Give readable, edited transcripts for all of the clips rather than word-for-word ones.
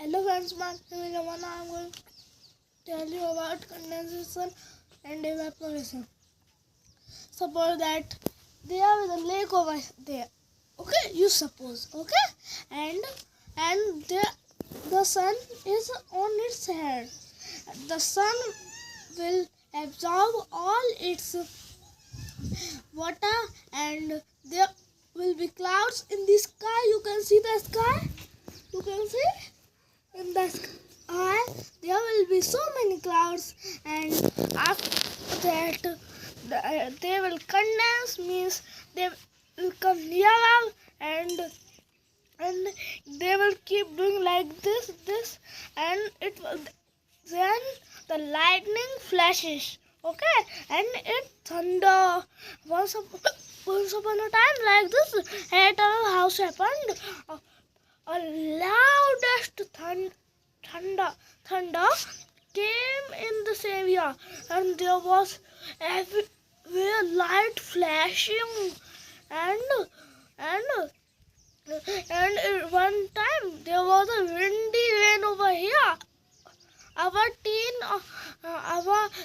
Hello friends, my name is Aman. I am going to tell you about condensation and evaporation. Suppose that there is a lake over there. Okay, you suppose. Okay, and the sun is on its head. The sun will absorb all its water, and there will be clouds in the sky. You can see the sky. You can see. In the sky there will be so many clouds, and after that they will condense, means they will come nearer, and they will keep doing like this, and it will then the lightning flashes. Okay, and it thunder. Once upon a time, like this at our house happened. A loudest thunder came in this area, and there was everywhere light flashing, and one time there was a windy rain over here. Our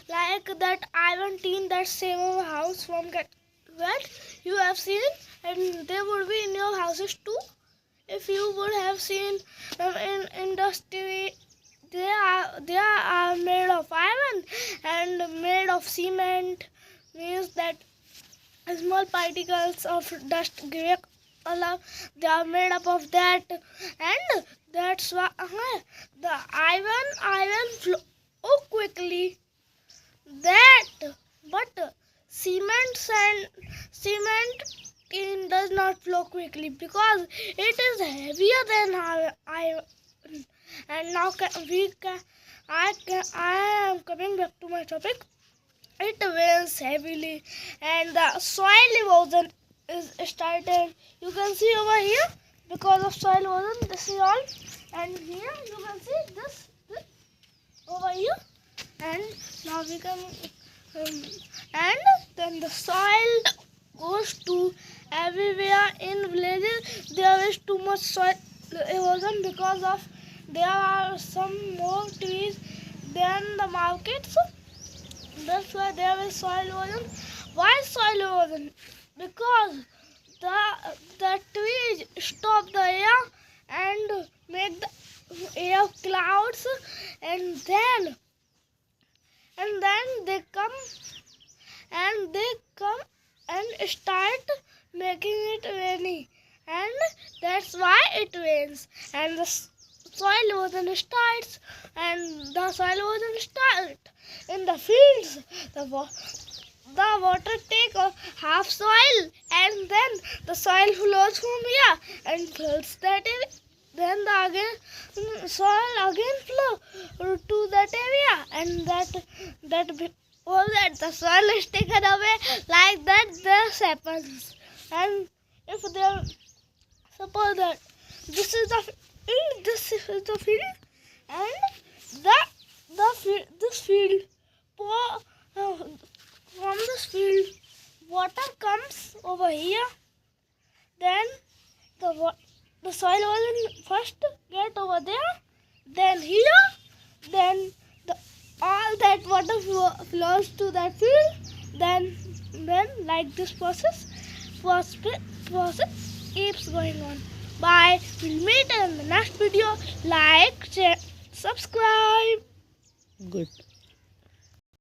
like that iron tin that save our house from get wet. You have seen, and they would be in your houses too. If you would have seen in industry, they are made of iron and made of cement, means that small particles of dust get along. They are made up of that, and that's why the iron flow quickly. That, but cement tin does not flow quickly because it is heavier than iron. And now I am coming back to my topic. It weighs heavily, and the soil erosion is started. You can see over here, because of soil erosion, this is all, and here you can see this over here, and now we can and then the soil goes to everywhere. In villages there is too much soil erosion because of there are some more trees than the markets. That's why there is soil erosion. Why soil erosion? Because the trees stop the air and make the air clouds, and then they come and start making it rainy, and that's why it rains, and the soil erosion starts, and the soil erosion starts in the fields. The water take a half soil, and then the soil flows from here and fills that area. Then the soil again flow to that area, and that the soil is taken away. Like that this happens. And if there, suppose that this is the field, and this field from this field water comes over here, then the soil will first get over there, then here, then all that water flows to that field, then like this process keeps going on. Bye. We'll meet in the next video. Like, share, subscribe. Good.